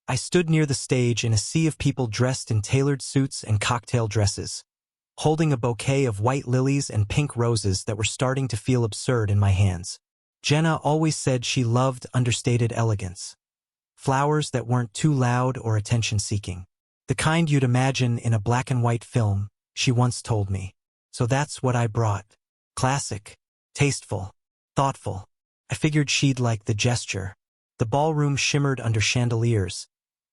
I stood near the stage in a sea of people dressed in tailored suits and cocktail dresses, holding a bouquet of white lilies and pink roses that were starting to feel absurd in my hands. Jenna always said she loved understated elegance. Flowers that weren't too loud or attention-seeking. The kind you'd imagine in a black-and-white film, she once told me. So that's what I brought. Classic, tasteful, thoughtful. I figured she'd like the gesture. The ballroom shimmered under chandeliers,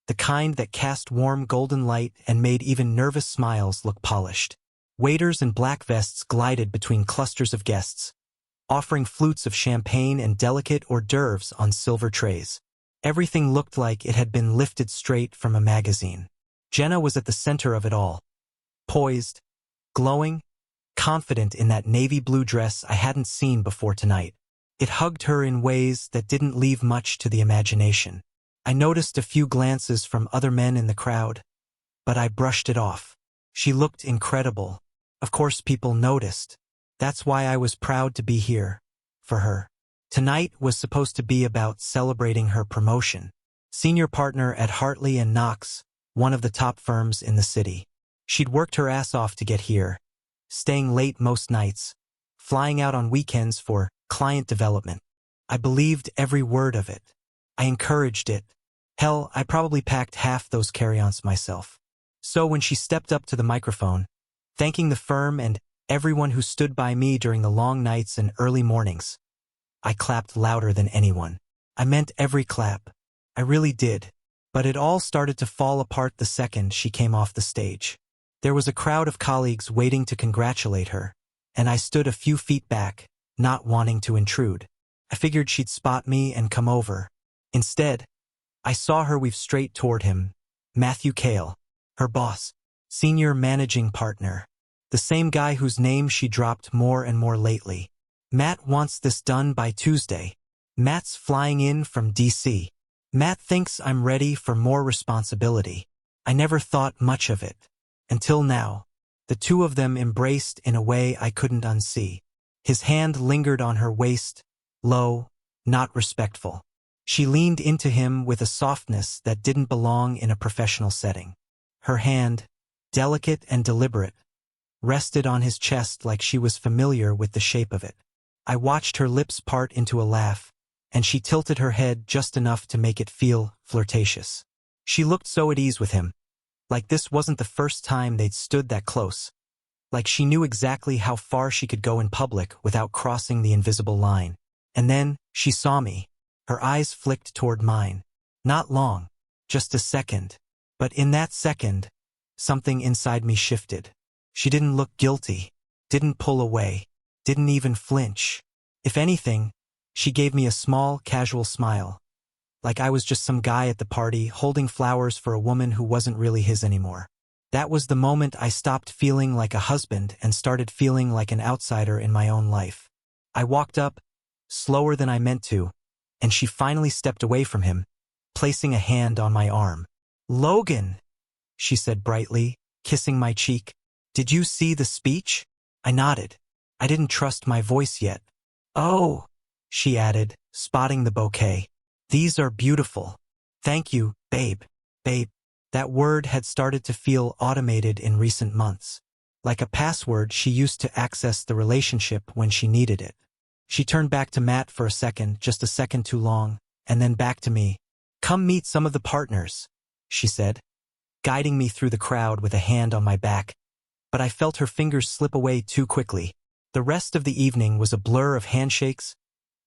the kind that cast warm golden light and made even nervous smiles look polished. Waiters in black vests glided between clusters of guests, offering flutes of champagne and delicate hors d'oeuvres on silver trays. Everything looked like it had been lifted straight from a magazine. Jenna was at the center of it all, poised, glowing, confident in that navy blue dress I hadn't seen before tonight. It hugged her in ways that didn't leave much to the imagination. I noticed a few glances from other men in the crowd, but I brushed it off. She looked incredible. Of course people noticed. That's why I was proud to be here, for her. Tonight was supposed to be about celebrating her promotion. Senior partner at Hartley & Knox, one of the top firms in the city. She'd worked her ass off to get here, staying late most nights, flying out on weekends for client development. I believed every word of it. I encouraged it. Hell, I probably packed half those carry-ons myself. So when she stepped up to the microphone, thanking the firm and everyone who stood by me during the long nights and early mornings, I clapped louder than anyone. I meant every clap. I really did. But it all started to fall apart the second she came off the stage. There was a crowd of colleagues waiting to congratulate her, and I stood a few feet back, not wanting to intrude. I figured she'd spot me and come over. Instead, I saw her weave straight toward him, Matthew Cale, her boss, senior managing partner, the same guy whose name she dropped more and more lately. Matt wants this done by Tuesday. Matt's flying in from DC. Matt thinks I'm ready for more responsibility. I never thought much of it. Until now. The two of them embraced in a way I couldn't unsee. His hand lingered on her waist, low, not respectful. She leaned into him with a softness that didn't belong in a professional setting. Her hand, delicate and deliberate, rested on his chest like she was familiar with the shape of it. I watched her lips part into a laugh, and she tilted her head just enough to make it feel flirtatious. She looked so at ease with him, like this wasn't the first time they'd stood that close, like she knew exactly how far she could go in public without crossing the invisible line. And then she saw me. Her eyes flicked toward mine. Not long, just a second. But in that second, something inside me shifted. She didn't look guilty, didn't pull away, didn't even flinch. If anything, she gave me a small, casual smile, like I was just some guy at the party holding flowers for a woman who wasn't really his anymore. That was the moment I stopped feeling like a husband and started feeling like an outsider in my own life. I walked up, slower than I meant to, and she finally stepped away from him, placing a hand on my arm. "Logan," she said brightly, kissing my cheek. "Did you see the speech?" I nodded. I didn't trust my voice yet. "Oh," she added, spotting the bouquet. "These are beautiful. Thank you, babe." Babe. That word had started to feel automated in recent months. Like a password she used to access the relationship when she needed it. She turned back to Matt for a second, just a second too long, and then back to me. "Come meet some of the partners," she said, guiding me through the crowd with a hand on my back, but I felt her fingers slip away too quickly. The rest of the evening was a blur of handshakes,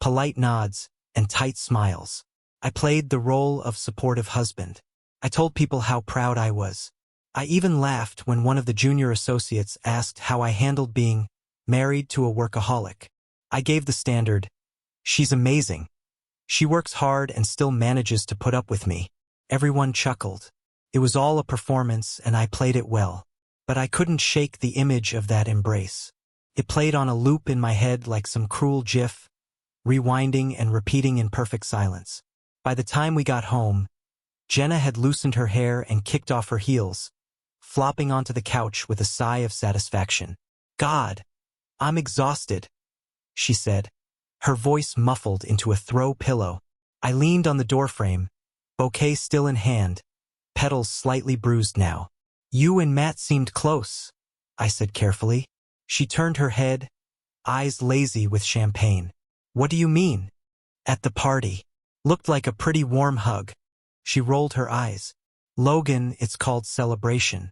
polite nods, and tight smiles. I played the role of supportive husband. I told people how proud I was. I even laughed when one of the junior associates asked how I handled being married to a workaholic. I gave the standard, "She's amazing. She works hard and still manages to put up with me." Everyone chuckled. It was all a performance and I played it well. But I couldn't shake the image of that embrace. It played on a loop in my head like some cruel gif, rewinding and repeating in perfect silence. By the time we got home, Jenna had loosened her hair and kicked off her heels, flopping onto the couch with a sigh of satisfaction. "God, I'm exhausted," she said, her voice muffled into a throw pillow. I leaned on the doorframe, bouquet still in hand, petals slightly bruised now. You and Matt seemed close, I said carefully. She turned her head, eyes lazy with champagne. What do you mean? At the party. Looked like a pretty warm hug. She rolled her eyes. Logan, it's called celebration.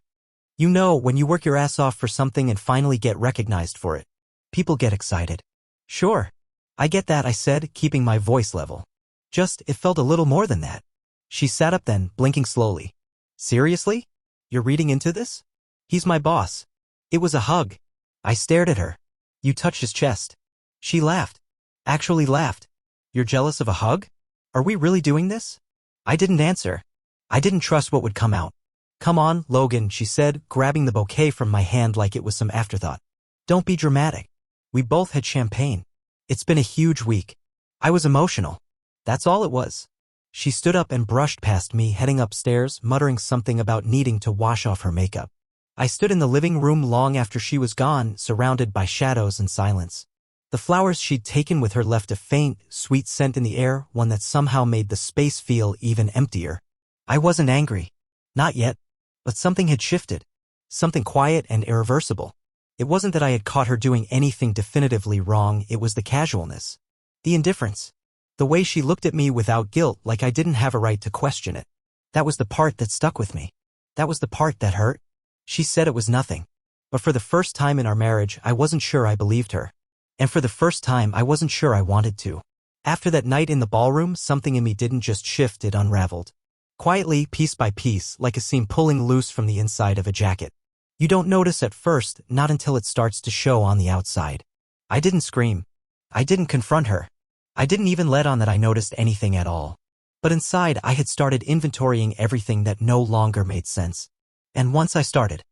You know, when you work your ass off for something and finally get recognized for it. People get excited. Sure. I get that, I said, keeping my voice level. Just, it felt a little more than that. She sat up then, blinking slowly. Seriously? You're reading into this? He's my boss. It was a hug. I stared at her. You touched his chest. She laughed. Actually laughed. You're jealous of a hug? Are we really doing this? I didn't answer. I didn't trust what would come out. Come on, Logan, she said, grabbing the bouquet from my hand like it was some afterthought. Don't be dramatic. We both had champagne. It's been a huge week. I was emotional. That's all it was. She stood up and brushed past me, heading upstairs, muttering something about needing to wash off her makeup. I stood in the living room long after she was gone, surrounded by shadows and silence. The flowers she'd taken with her left a faint, sweet scent in the air, one that somehow made the space feel even emptier. I wasn't angry. Not yet. But something had shifted. Something quiet and irreversible. It wasn't that I had caught her doing anything definitively wrong, it was the casualness. The indifference. The way she looked at me without guilt, like I didn't have a right to question it. That was the part that stuck with me. That was the part that hurt. She said it was nothing. But for the first time in our marriage, I wasn't sure I believed her. And for the first time, I wasn't sure I wanted to. After that night in the ballroom, something in me didn't just shift, it unraveled. Quietly, piece by piece, like a seam pulling loose from the inside of a jacket. You don't notice at first, not until it starts to show on the outside. I didn't scream. I didn't confront her. I didn't even let on that I noticed anything at all. But inside, I had started inventorying everything that no longer made sense. And once I started,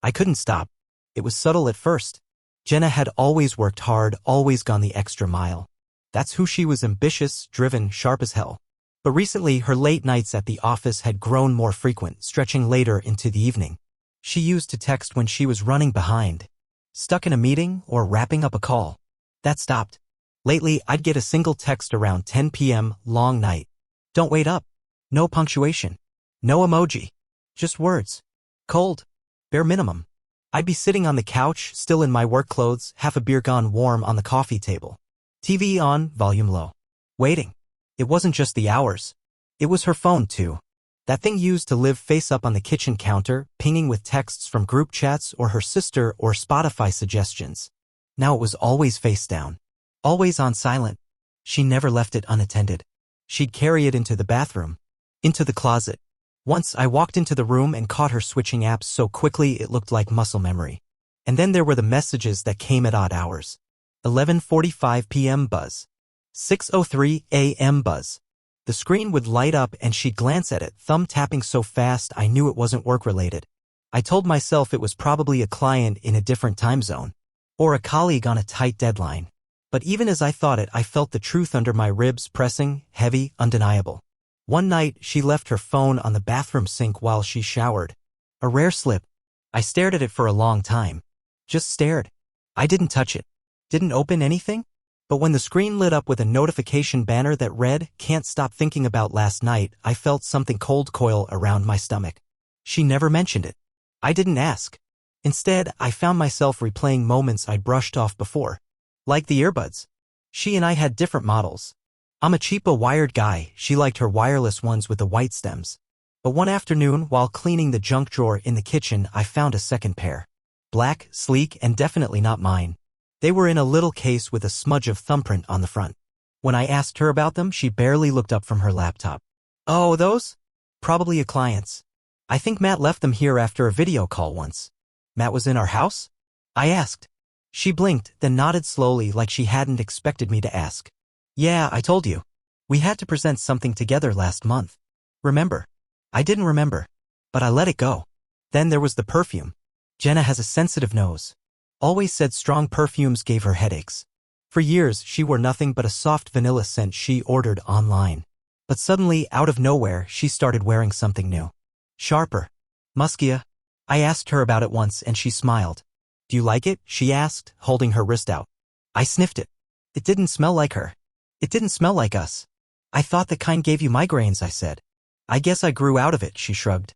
I couldn't stop. It was subtle at first. Jenna had always worked hard, always gone the extra mile. That's who she was, ambitious, driven, sharp as hell. But recently, her late nights at the office had grown more frequent, stretching later into the evening. She used to text when she was running behind, stuck in a meeting or wrapping up a call. That stopped. Lately, I'd get a single text around 10 p.m., long night. Don't wait up. No punctuation. No emoji. Just words. Cold. Bare minimum. I'd be sitting on the couch, still in my work clothes, half a beer gone warm on the coffee table. TV on, volume low. Waiting. It wasn't just the hours. It was her phone, too. That thing used to live face up on the kitchen counter, pinging with texts from group chats or her sister or Spotify suggestions. Now it was always face down. Always on silent. She never left it unattended. She'd carry it into the bathroom. Into the closet. Once I walked into the room and caught her switching apps so quickly it looked like muscle memory. And then there were the messages that came at odd hours. 11:45 p.m. buzz. 6:03 a.m. buzz. The screen would light up and she'd glance at it, thumb tapping so fast I knew it wasn't work-related. I told myself it was probably a client in a different time zone. Or a colleague on a tight deadline. But even as I thought it, I felt the truth under my ribs, pressing, heavy, undeniable. One night, she left her phone on the bathroom sink while she showered. A rare slip. I stared at it for a long time. Just stared. I didn't touch it. Didn't open anything? But when the screen lit up with a notification banner that read, "Can't stop thinking about last night," I felt something cold coil around my stomach. She never mentioned it. I didn't ask. Instead, I found myself replaying moments I'd brushed off before. Like the earbuds. She and I had different models. I'm a cheapo wired guy, she liked her wireless ones with the white stems. But one afternoon, while cleaning the junk drawer in the kitchen, I found a second pair. Black, sleek, and definitely not mine. They were in a little case with a smudge of thumbprint on the front. When I asked her about them, she barely looked up from her laptop. Oh, those? Probably a client's. I think Matt left them here after a video call once. Matt was in our house? I asked. She blinked, then nodded slowly like she hadn't expected me to ask. Yeah, I told you. We had to present something together last month. Remember? I didn't remember. But I let it go. Then there was the perfume. Jenna has a sensitive nose. Always said strong perfumes gave her headaches. For years, she wore nothing but a soft vanilla scent she ordered online. But suddenly, out of nowhere, she started wearing something new. Sharper. Muskier. I asked her about it once and she smiled. Do you like it? She asked, holding her wrist out. I sniffed it. It didn't smell like her. It didn't smell like us. I thought the kind gave you migraines, I said. I guess I grew out of it, she shrugged.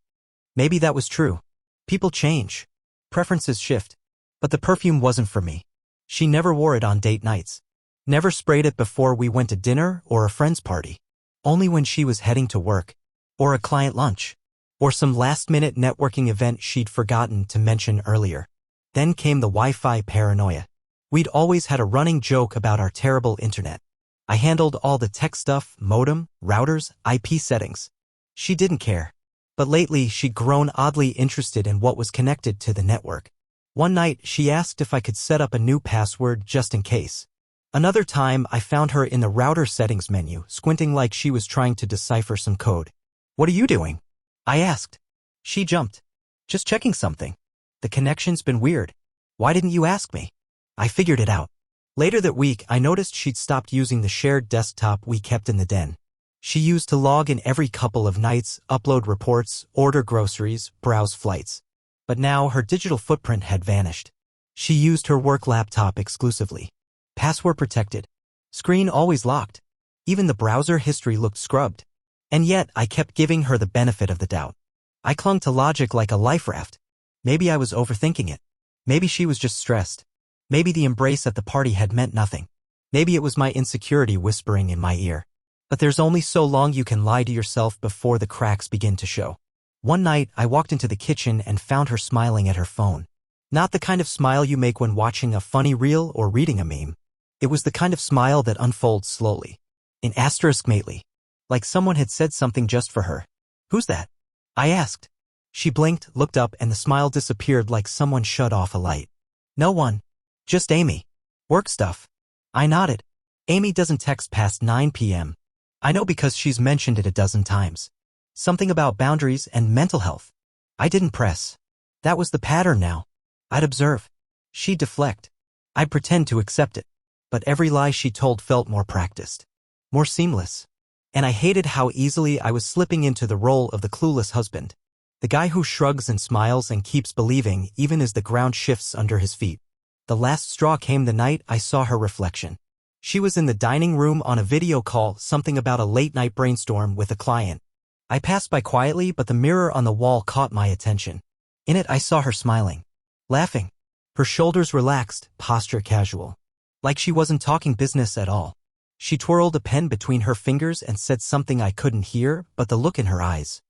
Maybe that was true. People change. Preferences shift. But the perfume wasn't for me. She never wore it on date nights. Never sprayed it before we went to dinner or a friend's party. Only when she was heading to work. Or a client lunch. Or some last-minute networking event she'd forgotten to mention earlier. Then came the Wi-Fi paranoia. We'd always had a running joke about our terrible internet. I handled all the tech stuff, modem, routers, IP settings. She didn't care. But lately she'd grown oddly interested in what was connected to the network. One night she asked if I could set up a new password just in case. Another time I found her in the router settings menu, squinting like she was trying to decipher some code. "What are you doing?" I asked. She jumped. "Just checking something. The connection's been weird. Why didn't you ask me?" I figured it out. Later that week, I noticed she'd stopped using the shared desktop we kept in the den. She used to log in every couple of nights, upload reports, order groceries, browse flights. But now her digital footprint had vanished. She used her work laptop exclusively. Password protected. Screen always locked. Even the browser history looked scrubbed. And yet, I kept giving her the benefit of the doubt. I clung to logic like a life raft. Maybe I was overthinking it. Maybe she was just stressed. Maybe the embrace at the party had meant nothing. Maybe it was my insecurity whispering in my ear. But there's only so long you can lie to yourself before the cracks begin to show. One night, I walked into the kitchen and found her smiling at her phone. Not the kind of smile you make when watching a funny reel or reading a meme. It was the kind of smile that unfolds slowly. In asterisk mately. Like someone had said something just for her. "Who's that?" I asked. She blinked, looked up, and the smile disappeared like someone shut off a light. "No one. Just Amy. Work stuff." I nodded. Amy doesn't text past 9 p.m. I know because she's mentioned it a dozen times. Something about boundaries and mental health. I didn't press. That was the pattern now. I'd observe. She'd deflect. I'd pretend to accept it. But every lie she told felt more practiced. More seamless. And I hated how easily I was slipping into the role of the clueless husband. The guy who shrugs and smiles and keeps believing even as the ground shifts under his feet. The last straw came the night I saw her reflection. She was in the dining room on a video call, something about a late-night brainstorm with a client. I passed by quietly, but the mirror on the wall caught my attention. In it, I saw her smiling. Laughing. Her shoulders relaxed, posture casual. Like she wasn't talking business at all. She twirled a pen between her fingers and said something I couldn't hear, but the look in her eyes.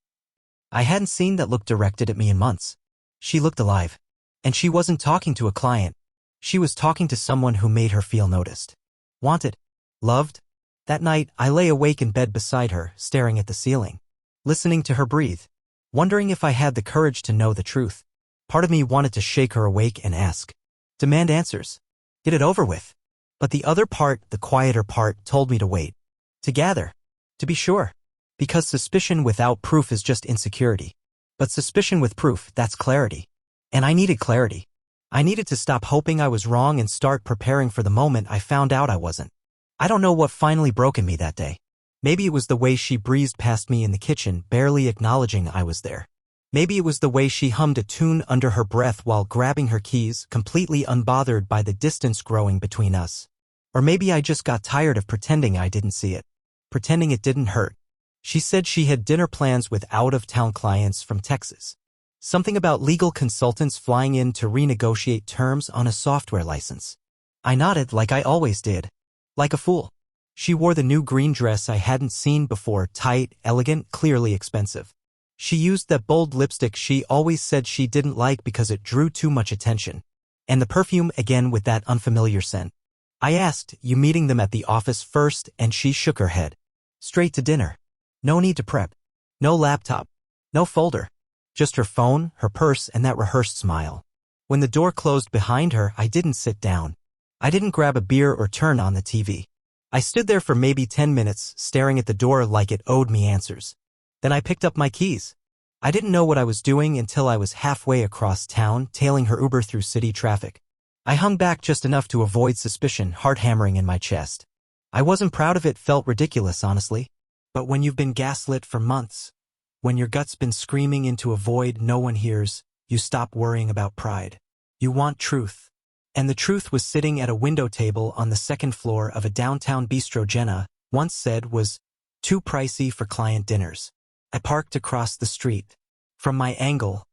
I hadn't seen that look directed at me in months. She looked alive. And she wasn't talking to a client. She was talking to someone who made her feel noticed. Wanted. Loved. That night, I lay awake in bed beside her, staring at the ceiling. Listening to her breathe. Wondering if I had the courage to know the truth. Part of me wanted to shake her awake and ask. Demand answers. Get it over with. But the other part, the quieter part, told me to wait. To gather. To be sure. Because suspicion without proof is just insecurity. But suspicion with proof, that's clarity. And I needed clarity. I needed to stop hoping I was wrong and start preparing for the moment I found out I wasn't. I don't know what finally broke in me that day. Maybe it was the way she breezed past me in the kitchen, barely acknowledging I was there. Maybe it was the way she hummed a tune under her breath while grabbing her keys, completely unbothered by the distance growing between us. Or maybe I just got tired of pretending I didn't see it. Pretending it didn't hurt. She said she had dinner plans with out-of-town clients from Texas. Something about legal consultants flying in to renegotiate terms on a software license. I nodded like I always did. Like a fool. She wore the new green dress I hadn't seen before, tight, elegant, clearly expensive. She used that bold lipstick she always said she didn't like because it drew too much attention. And the perfume again with that unfamiliar scent. I asked, "You meeting them at the office first?" and she shook her head. Straight to dinner. No need to prep. No laptop. No folder. Just her phone, her purse, and that rehearsed smile. When the door closed behind her, I didn't sit down. I didn't grab a beer or turn on the TV. I stood there for maybe 10 minutes, staring at the door like it owed me answers. Then I picked up my keys. I didn't know what I was doing until I was halfway across town, tailing her Uber through city traffic. I hung back just enough to avoid suspicion, heart hammering in my chest. I wasn't proud of it, felt ridiculous, honestly. But when you've been gaslit for months, when your gut's been screaming into a void no one hears, you stop worrying about pride. You want truth. And the truth was sitting at a window table on the second floor of a downtown bistro Jenna once said was too pricey for client dinners. I parked across the street. From my angle,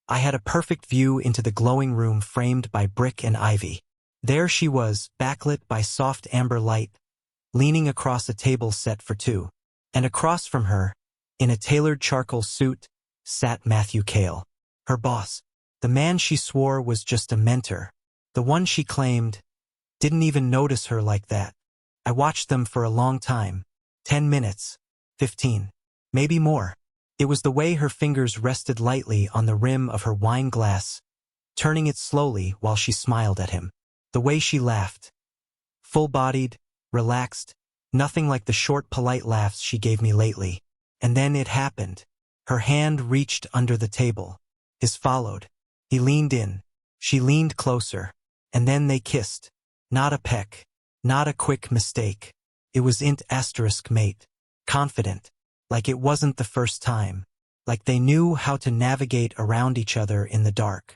I had a perfect view into the glowing room framed by brick and ivy. There she was, backlit by soft amber light, leaning across a table set for two. And across from her, in a tailored charcoal suit, sat Matthew Cale, her boss. The man she swore was just a mentor. The one she claimed didn't even notice her like that. I watched them for a long time. 10 minutes. 15. Maybe more. It was the way her fingers rested lightly on the rim of her wine glass, turning it slowly while she smiled at him. The way she laughed. Full-bodied, relaxed, nothing like the short polite laughs she gave me lately. And then it happened. Her hand reached under the table. His followed. He leaned in. She leaned closer. And then they kissed. Not a peck. Not a quick mistake. It was mate. Confident. Like it wasn't the first time. Like they knew how to navigate around each other in the dark.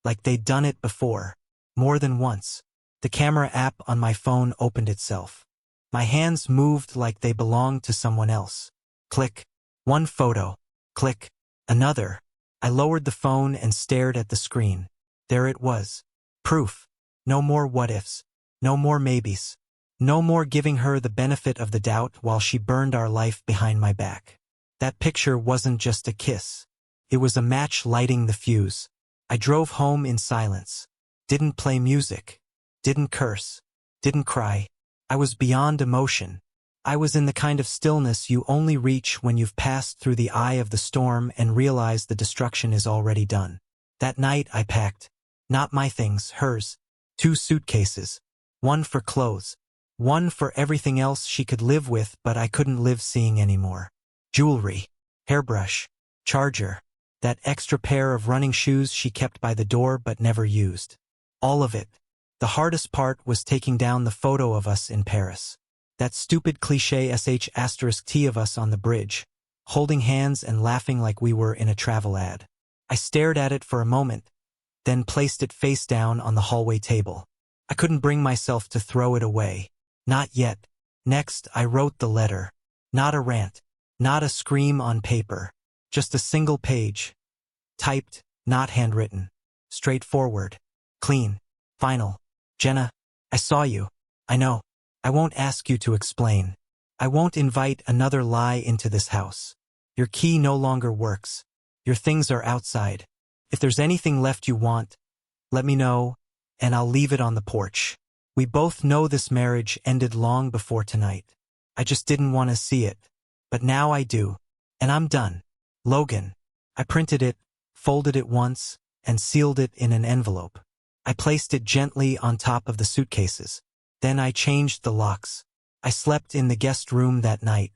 Like they'd done it before. More than once. The camera app on my phone opened itself. My hands moved like they belonged to someone else. Click. One photo. Click. Another. I lowered the phone and stared at the screen. There it was. Proof. No more what-ifs. No more maybes. No more giving her the benefit of the doubt while she burned our life behind my back. That picture wasn't just a kiss. It was a match lighting the fuse. I drove home in silence. Didn't play music. Didn't curse. Didn't cry. I was beyond emotion. I was in the kind of stillness you only reach when you've passed through the eye of the storm and realize the destruction is already done. That night I packed. Not my things, hers. 2 suitcases. One for clothes. One for everything else she could live with but I couldn't live seeing anymore. Jewelry. Hairbrush. Charger. That extra pair of running shoes she kept by the door but never used. All of it. The hardest part was taking down the photo of us in Paris. That stupid cliché *T of us on the bridge, holding hands and laughing like we were in a travel ad. I stared at it for a moment, then placed it face down on the hallway table. I couldn't bring myself to throw it away. Not yet. Next, I wrote the letter. Not a rant. Not a scream on paper. Just a single page. Typed, not handwritten. Straightforward. Clean. Final. Jenna, I saw you. I know. I won't ask you to explain. I won't invite another lie into this house. Your key no longer works. Your things are outside. If there's anything left you want, let me know, and I'll leave it on the porch. We both know this marriage ended long before tonight. I just didn't want to see it. But now I do. And I'm done. Logan. I printed it, folded it once, and sealed it in an envelope. I placed it gently on top of the suitcases. Then I changed the locks. I slept in the guest room that night.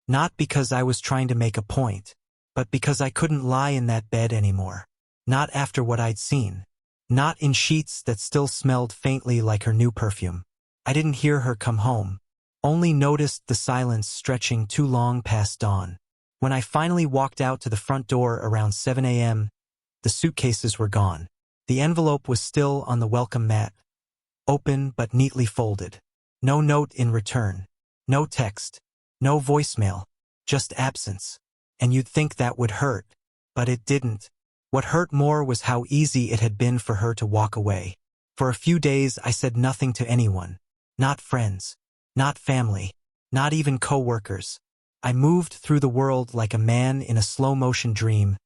Not because I was trying to make a point, but because I couldn't lie in that bed anymore. Not after what I'd seen. Not in sheets that still smelled faintly like her new perfume. I didn't hear her come home. Only noticed the silence stretching too long past dawn. When I finally walked out to the front door around 7 a.m., the suitcases were gone. The envelope was still on the welcome mat. Open but neatly folded. No note in return. No text. No voicemail. Just absence. And you'd think that would hurt. But it didn't. What hurt more was how easy it had been for her to walk away. For a few days I said nothing to anyone. Not friends. Not family. Not even co-workers. I moved through the world like a man in a slow-motion dream,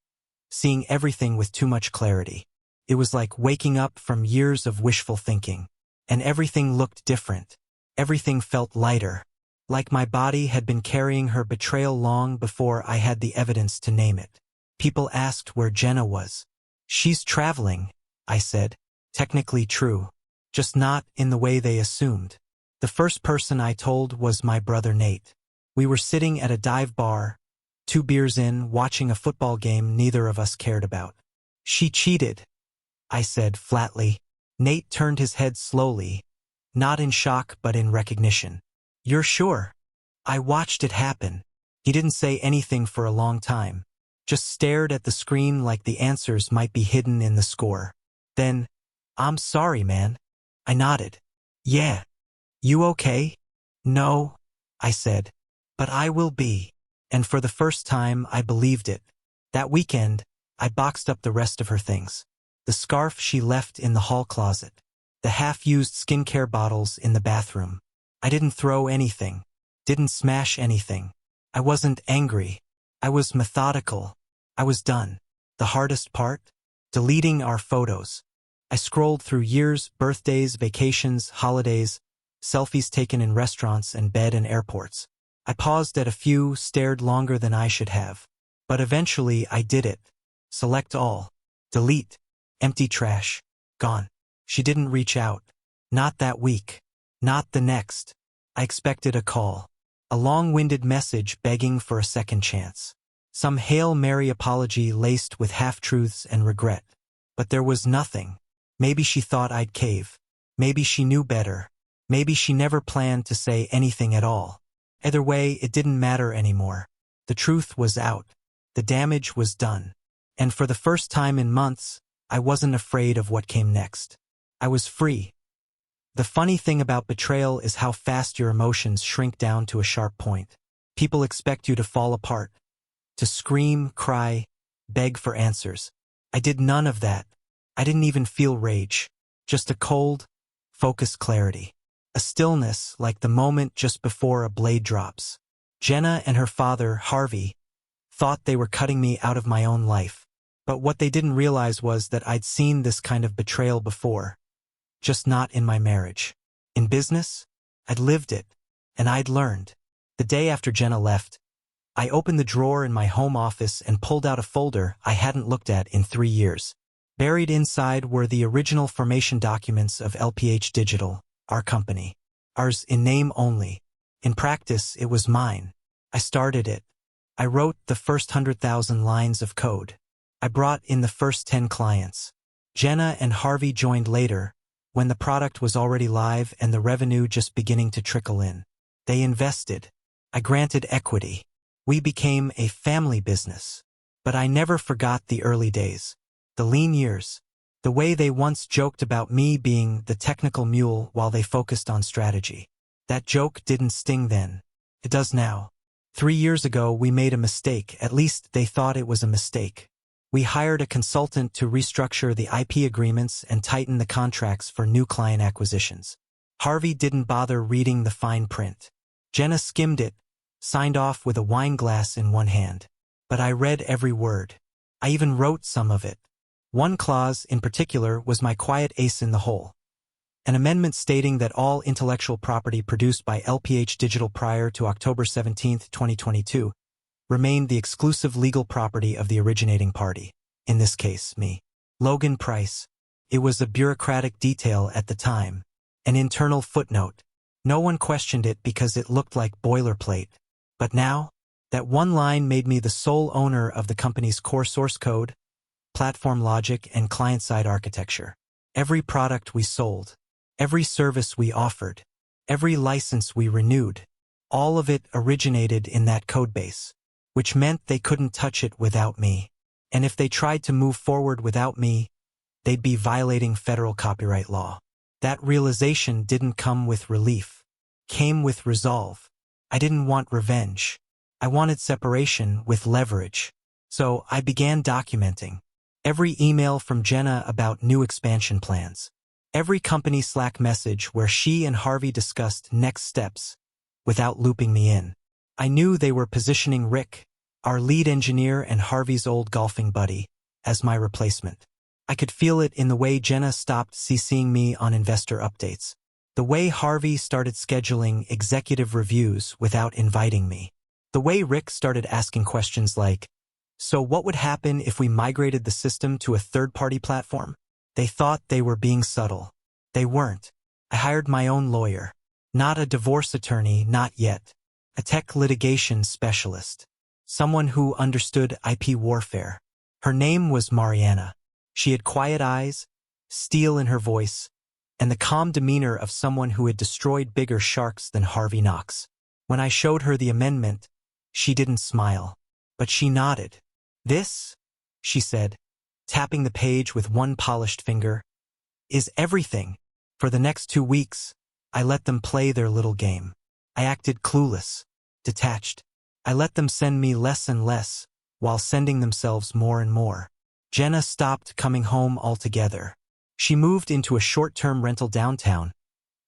seeing everything with too much clarity. It was like waking up from years of wishful thinking. And everything looked different. Everything felt lighter. Like my body had been carrying her betrayal long before I had the evidence to name it. People asked where Jenna was. She's traveling, I said. Technically true. Just not in the way they assumed. The first person I told was my brother Nate. We were sitting at a dive bar, 2 beers in, watching a football game neither of us cared about. She cheated, I said flatly. Nate turned his head slowly, not in shock but in recognition. You're sure? I watched it happen. He didn't say anything for a long time. Just stared at the screen like the answers might be hidden in the score. Then, I'm sorry, man. I nodded. Yeah. You okay? No, I said. But I will be. And for the first time, I believed it. That weekend, I boxed up the rest of her things. The scarf she left in the hall closet. The half-used skincare bottles in the bathroom. I didn't throw anything. Didn't smash anything. I wasn't angry. I was methodical. I was done. The hardest part? Deleting our photos. I scrolled through years, birthdays, vacations, holidays, selfies taken in restaurants and bed and airports. I paused at a few, stared longer than I should have. But eventually I did it. Select all. Delete. Empty trash. Gone. She didn't reach out. Not that week. Not the next. I expected a call. A long-winded message begging for a second chance. Some Hail Mary apology laced with half-truths and regret. But there was nothing. Maybe she thought I'd cave. Maybe she knew better. Maybe she never planned to say anything at all. Either way, it didn't matter anymore. The truth was out. The damage was done. And for the first time in months, I wasn't afraid of what came next. I was free. The funny thing about betrayal is how fast your emotions shrink down to a sharp point. People expect you to fall apart, to scream, cry, beg for answers. I did none of that. I didn't even feel rage. Just a cold, focused clarity. A stillness like the moment just before a blade drops. Jenna and her father, Harvey, thought they were cutting me out of my own life. But what they didn't realize was that I'd seen this kind of betrayal before. Just not in my marriage. In business, I'd lived it, and I'd learned. The day after Jenna left, I opened the drawer in my home office and pulled out a folder I hadn't looked at in 3 years. Buried inside were the original formation documents of LPH Digital, our company. Ours in name only. In practice, it was mine. I started it. I wrote the first 100,000 lines of code. I brought in the first 10 clients. Jenna and Harvey joined later, when the product was already live and the revenue just beginning to trickle in. They invested. I granted equity. We became a family business. But I never forgot the early days. The lean years. The way they once joked about me being the technical mule while they focused on strategy. That joke didn't sting then. It does now. 3 years ago we made a mistake, at least they thought it was a mistake. We hired a consultant to restructure the IP agreements and tighten the contracts for new client acquisitions. Harvey didn't bother reading the fine print. Jenna skimmed it, signed off with a wine glass in one hand. But I read every word. I even wrote some of it. One clause, in particular, was my quiet ace in the hole. An amendment stating that all intellectual property produced by LPH Digital prior to October 17, 2022, remained the exclusive legal property of the originating party, in this case, me. Logan Price. It was a bureaucratic detail at the time, an internal footnote. No one questioned it because it looked like boilerplate. But now, that one line made me the sole owner of the company's core source code, platform logic, and client-side architecture. Every product we sold, every service we offered, every license we renewed, all of it originated in that codebase. Which meant they couldn't touch it without me. And if they tried to move forward without me, they'd be violating federal copyright law. That realization didn't come with relief. Came with resolve. I didn't want revenge. I wanted separation with leverage. So I began documenting. Every email from Jenna about new expansion plans. Every company Slack message where she and Harvey discussed next steps, without looping me in. I knew they were positioning Rick, our lead engineer and Harvey's old golfing buddy, as my replacement. I could feel it in the way Jenna stopped CCing me on investor updates. The way Harvey started scheduling executive reviews without inviting me. The way Rick started asking questions like, "So what would happen if we migrated the system to a third-party platform?" They thought they were being subtle. They weren't. I hired my own lawyer. Not a divorce attorney, not yet. A tech litigation specialist. Someone who understood IP warfare. Her name was Mariana. She had quiet eyes, steel in her voice, and the calm demeanor of someone who had destroyed bigger sharks than Harvey Knox. When I showed her the amendment, she didn't smile, but she nodded. "This," she said, tapping the page with one polished finger, "is everything." For the next 2 weeks, I let them play their little game. I acted clueless, detached. I let them send me less and less, while sending themselves more and more. Jenna stopped coming home altogether. She moved into a short-term rental downtown,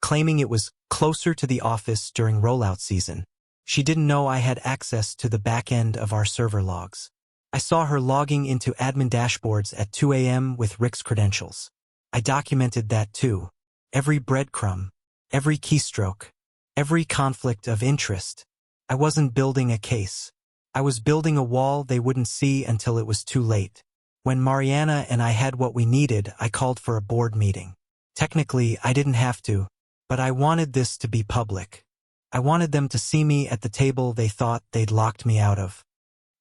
claiming it was closer to the office during rollout season. She didn't know I had access to the back end of our server logs. I saw her logging into admin dashboards at 2 a.m. with Rick's credentials. I documented that too. Every breadcrumb, every keystroke, every conflict of interest. I wasn't building a case. I was building a wall they wouldn't see until it was too late. When Mariana and I had what we needed, I called for a board meeting. Technically, I didn't have to, but I wanted this to be public. I wanted them to see me at the table they thought they'd locked me out of.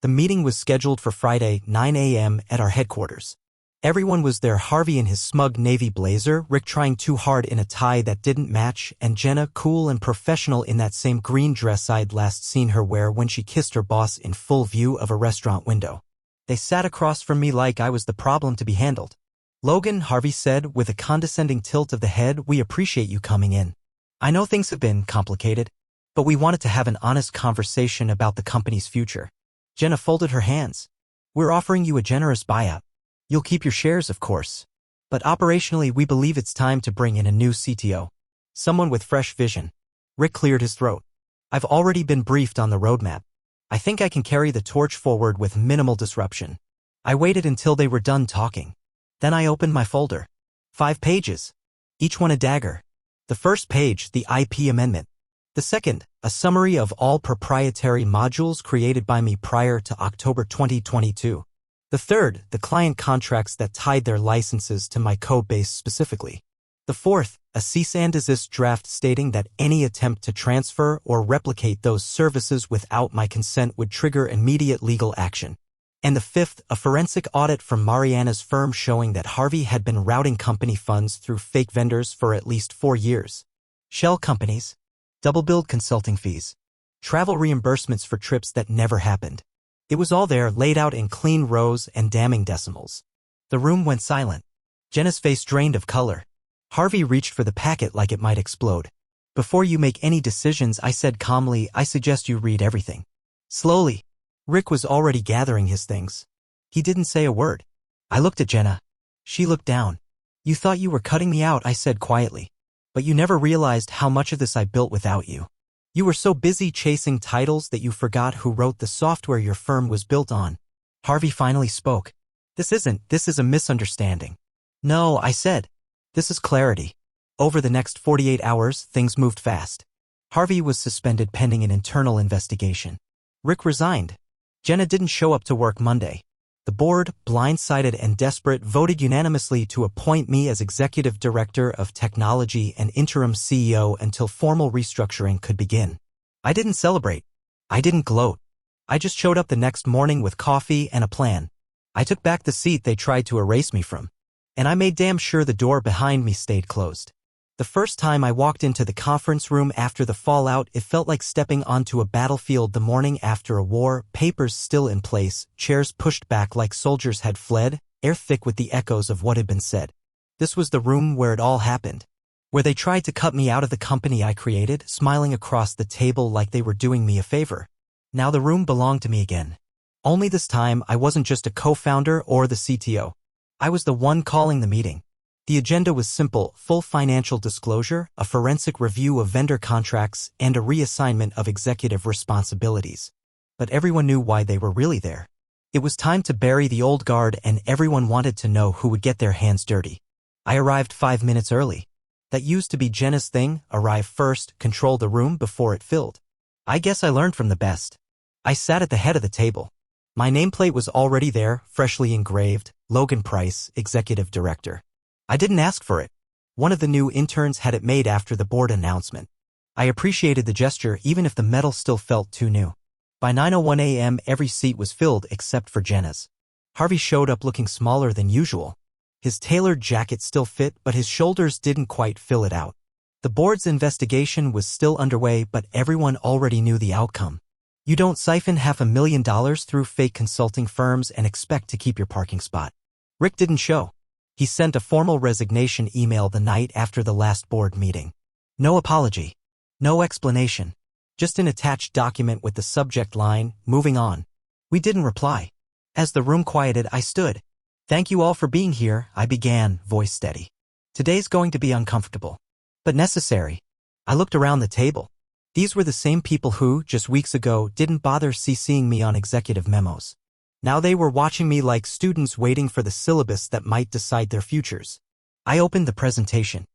The meeting was scheduled for Friday, 9 a.m. at our headquarters. Everyone was there, Harvey in his smug navy blazer, Rick trying too hard in a tie that didn't match, and Jenna cool and professional in that same green dress I'd last seen her wear when she kissed her boss in full view of a restaurant window. They sat across from me like I was the problem to be handled. "Logan," Harvey said with a condescending tilt of the head, "we appreciate you coming in. I know things have been complicated, but we wanted to have an honest conversation about the company's future." Jenna folded her hands. "We're offering you a generous buyout. You'll keep your shares, of course. But operationally, we believe it's time to bring in a new CTO. Someone with fresh vision." Rick cleared his throat. "I've already been briefed on the roadmap. I think I can carry the torch forward with minimal disruption." I waited until they were done talking. Then I opened my folder. 5 pages. Each one a dagger. The first page, the IP amendment. The second, a summary of all proprietary modules created by me prior to October 2022. The third, the client contracts that tied their licenses to my code base specifically. The fourth, a cease and desist draft stating that any attempt to transfer or replicate those services without my consent would trigger immediate legal action. And the fifth, a forensic audit from Mariana's firm showing that Harvey had been routing company funds through fake vendors for at least 4 years. Shell companies, double-billed consulting fees, travel reimbursements for trips that never happened. It was all there, laid out in clean rows and damning decimals. The room went silent. Jenna's face drained of color. Harvey reached for the packet like it might explode. "Before you make any decisions," I said calmly, "I suggest you read everything." Slowly. Rick was already gathering his things. He didn't say a word. I looked at Jenna. She looked down. "You thought you were cutting me out," I said quietly. "But you never realized how much of this I built without you. You were so busy chasing titles that you forgot who wrote the software your firm was built on." Harvey finally spoke. This is a misunderstanding." "No," I said. "This is clarity." Over the next 48 hours, things moved fast. Harvey was suspended pending an internal investigation. Rick resigned. Jenna didn't show up to work Monday. The board, blindsided and desperate, voted unanimously to appoint me as Executive Director of Technology and Interim CEO until formal restructuring could begin. I didn't celebrate. I didn't gloat. I just showed up the next morning with coffee and a plan. I took back the seat they tried to erase me from. And I made damn sure the door behind me stayed closed. The first time I walked into the conference room after the fallout, it felt like stepping onto a battlefield the morning after a war, papers still in place, chairs pushed back like soldiers had fled, air thick with the echoes of what had been said. This was the room where it all happened. Where they tried to cut me out of the company I created, smiling across the table like they were doing me a favor. Now the room belonged to me again. Only this time, I wasn't just a co-founder or the CTO. I was the one calling the meeting. The agenda was simple: full financial disclosure, a forensic review of vendor contracts, and a reassignment of executive responsibilities. But everyone knew why they were really there. It was time to bury the old guard, and everyone wanted to know who would get their hands dirty. I arrived 5 minutes early. That used to be Jenna's thing: arrive first, control the room before it filled. I guess I learned from the best. I sat at the head of the table. My nameplate was already there, freshly engraved: Logan Price, Executive Director. I didn't ask for it. One of the new interns had it made after the board announcement. I appreciated the gesture even if the metal still felt too new. By 9:01 a.m. every seat was filled except for Jenna's. Harvey showed up looking smaller than usual. His tailored jacket still fit, but his shoulders didn't quite fill it out. The board's investigation was still underway, but everyone already knew the outcome. You don't siphon $500,000 through fake consulting firms and expect to keep your parking spot. Rick didn't show. He sent a formal resignation email the night after the last board meeting. No apology. No explanation. Just an attached document with the subject line, moving on. We didn't reply. As the room quieted, I stood. Thank you all for being here, I began, voice steady. Today's going to be uncomfortable, but necessary. I looked around the table. These were the same people who, just weeks ago, didn't bother CCing me on executive memos. Now they were watching me like students waiting for the syllabus that might decide their futures. I opened the presentation.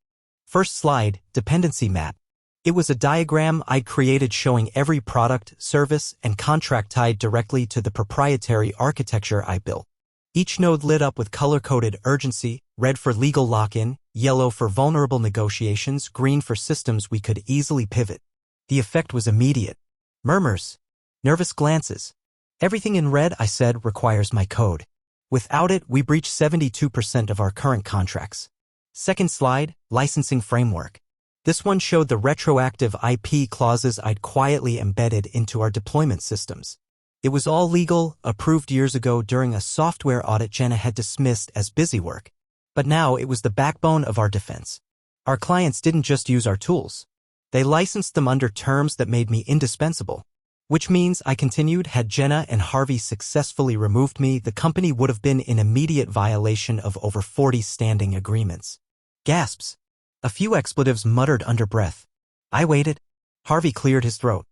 First slide, dependency map. It was a diagram I'd created showing every product, service, and contract tied directly to the proprietary architecture I built. Each node lit up with color-coded urgency, red for legal lock-in, yellow for vulnerable negotiations, green for systems we could easily pivot. The effect was immediate. Murmurs. Nervous glances. Everything in red, I said, requires my code. Without it, we breach 72% of our current contracts. Second slide, licensing framework. This one showed the retroactive IP clauses I'd quietly embedded into our deployment systems. It was all legal, approved years ago during a software audit Jenna had dismissed as busy work. But now it was the backbone of our defense. Our clients didn't just use our tools. They licensed them under terms that made me indispensable. Which means, I continued, had Jenna and Harvey successfully removed me, the company would have been in immediate violation of over 40 standing agreements. Gasps. A few expletives muttered under breath. I waited. Harvey cleared his throat.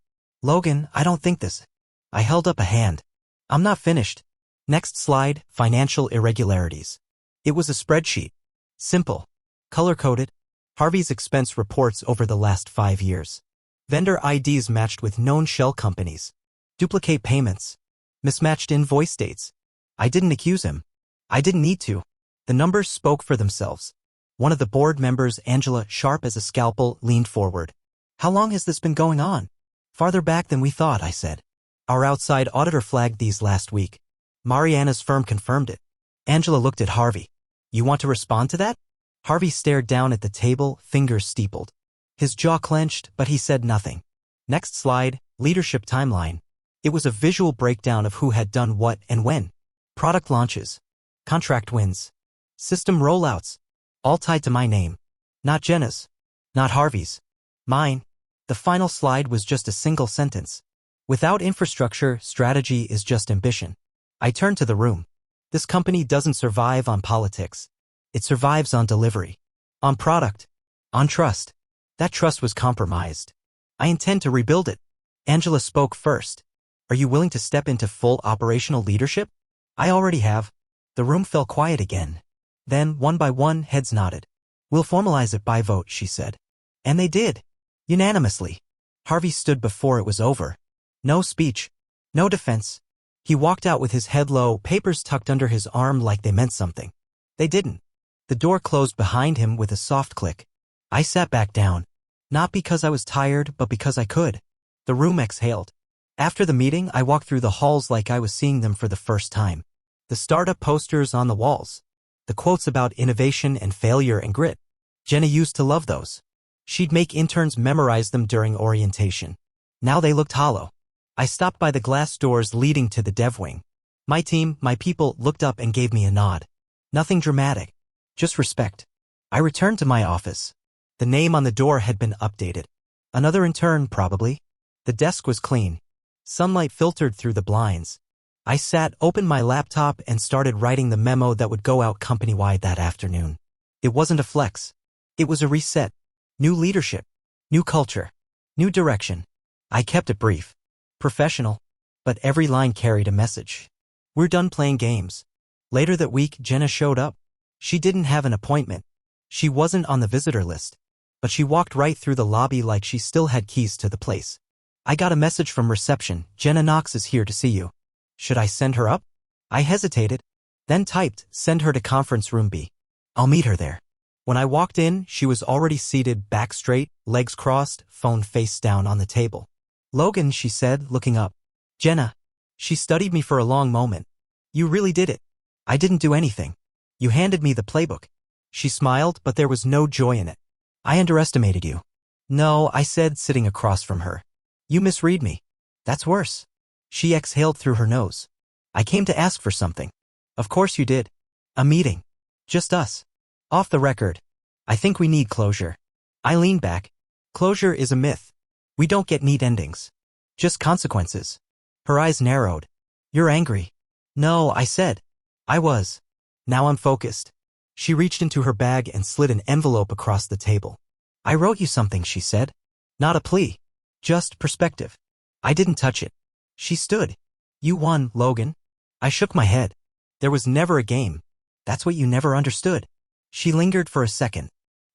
Logan, I don't think this. I held up a hand. I'm not finished. Next slide, financial irregularities. It was a spreadsheet. Simple. Color-coded. Harvey's expense reports over the last 5 years. Vendor IDs matched with known shell companies. Duplicate payments. Mismatched invoice dates. I didn't accuse him. I didn't need to. The numbers spoke for themselves. One of the board members, Angela, sharp as a scalpel, leaned forward. How long has this been going on? Farther back than we thought, I said. Our outside auditor flagged these last week. Mariana's firm confirmed it. Angela looked at Harvey. You want to respond to that? Harvey stared down at the table, fingers steepled. His jaw clenched, but he said nothing. Next slide, leadership timeline. It was a visual breakdown of who had done what and when. Product launches. Contract wins. System rollouts. All tied to my name. Not Jenna's. Not Harvey's. Mine. The final slide was just a single sentence. Without infrastructure, strategy is just ambition. I turned to the room. This company doesn't survive on politics. It survives on delivery. On product. On trust. That trust was compromised. I intend to rebuild it. Angela spoke first. Are you willing to step into full operational leadership? I already have. The room fell quiet again. Then, one by one, heads nodded. We'll formalize it by vote, she said. And they did. Unanimously. Harvey stood before it was over. No speech. No defense. He walked out with his head low, papers tucked under his arm like they meant something. They didn't. The door closed behind him with a soft click. I sat back down. Not because I was tired, but because I could. The room exhaled. After the meeting, I walked through the halls like I was seeing them for the first time. The startup posters on the walls. The quotes about innovation and failure and grit. Jenna used to love those. She'd make interns memorize them during orientation. Now they looked hollow. I stopped by the glass doors leading to the dev wing. My team, my people, looked up and gave me a nod. Nothing dramatic. Just respect. I returned to my office. The name on the door had been updated. Another intern, probably. The desk was clean. Sunlight filtered through the blinds. I sat, opened my laptop, and started writing the memo that would go out company-wide that afternoon. It wasn't a flex. It was a reset. New leadership. New culture. New direction. I kept it brief. Professional. But every line carried a message. We're done playing games. Later that week, Jenna showed up. She didn't have an appointment. She wasn't on the visitor list. But she walked right through the lobby like she still had keys to the place. I got a message from reception. Jenna Knox is here to see you. Should I send her up? I hesitated. Then typed, send her to conference room B. I'll meet her there. When I walked in, she was already seated, back straight, legs crossed, phone face down on the table. Logan, she said, looking up. Jenna. She studied me for a long moment. You really did it. I didn't do anything. You handed me the playbook. She smiled, but there was no joy in it. I underestimated you. No, I said, sitting across from her. You misread me. That's worse. She exhaled through her nose. I came to ask for something. Of course you did. A meeting. Just us. Off the record. I think we need closure. I leaned back. Closure is a myth. We don't get neat endings. Just consequences. Her eyes narrowed. You're angry. No, I said. I was. Now I'm focused. She reached into her bag and slid an envelope across the table. I wrote you something, she said. Not a plea. Just perspective. I didn't touch it. She stood. You won, Logan. I shook my head. There was never a game. That's what you never understood. She lingered for a second,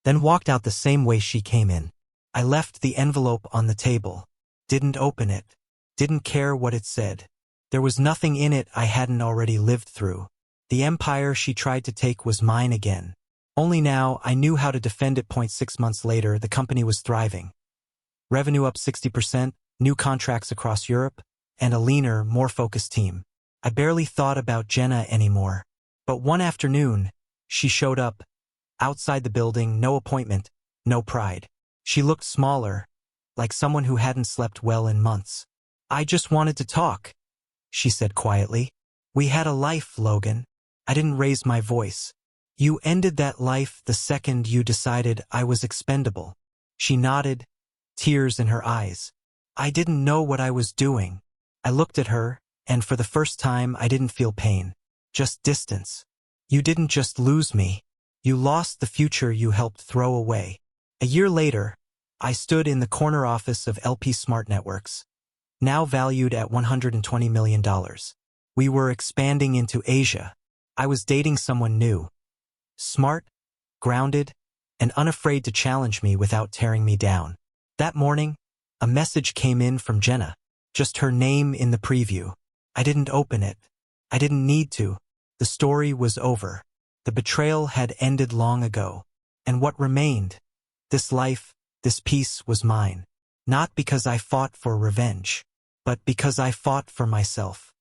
then walked out the same way she came in. I left the envelope on the table. Didn't open it. Didn't care what it said. There was nothing in it I hadn't already lived through. The empire she tried to take was mine again. Only now I knew how to defend it. 6 months later, the company was thriving. Revenue up 60%, new contracts across Europe, and a leaner, more focused team. I barely thought about Jenna anymore. But one afternoon, she showed up. Outside the building, no appointment, no pride. She looked smaller, like someone who hadn't slept well in months. I just wanted to talk, she said quietly. We had a life, Logan. I didn't raise my voice. You ended that life the second you decided I was expendable. She nodded, tears in her eyes. I didn't know what I was doing. I looked at her, and for the first time I didn't feel pain, just distance. You didn't just lose me. You lost the future you helped throw away. A year later, I stood in the corner office of LP Smart Networks, now valued at $120 million. We were expanding into Asia. I was dating someone new. Smart, grounded, and unafraid to challenge me without tearing me down. That morning, a message came in from Jenna, just her name in the preview. I didn't open it. I didn't need to. The story was over. The betrayal had ended long ago. And what remained? This life, this peace was mine. Not because I fought for revenge, but because I fought for myself.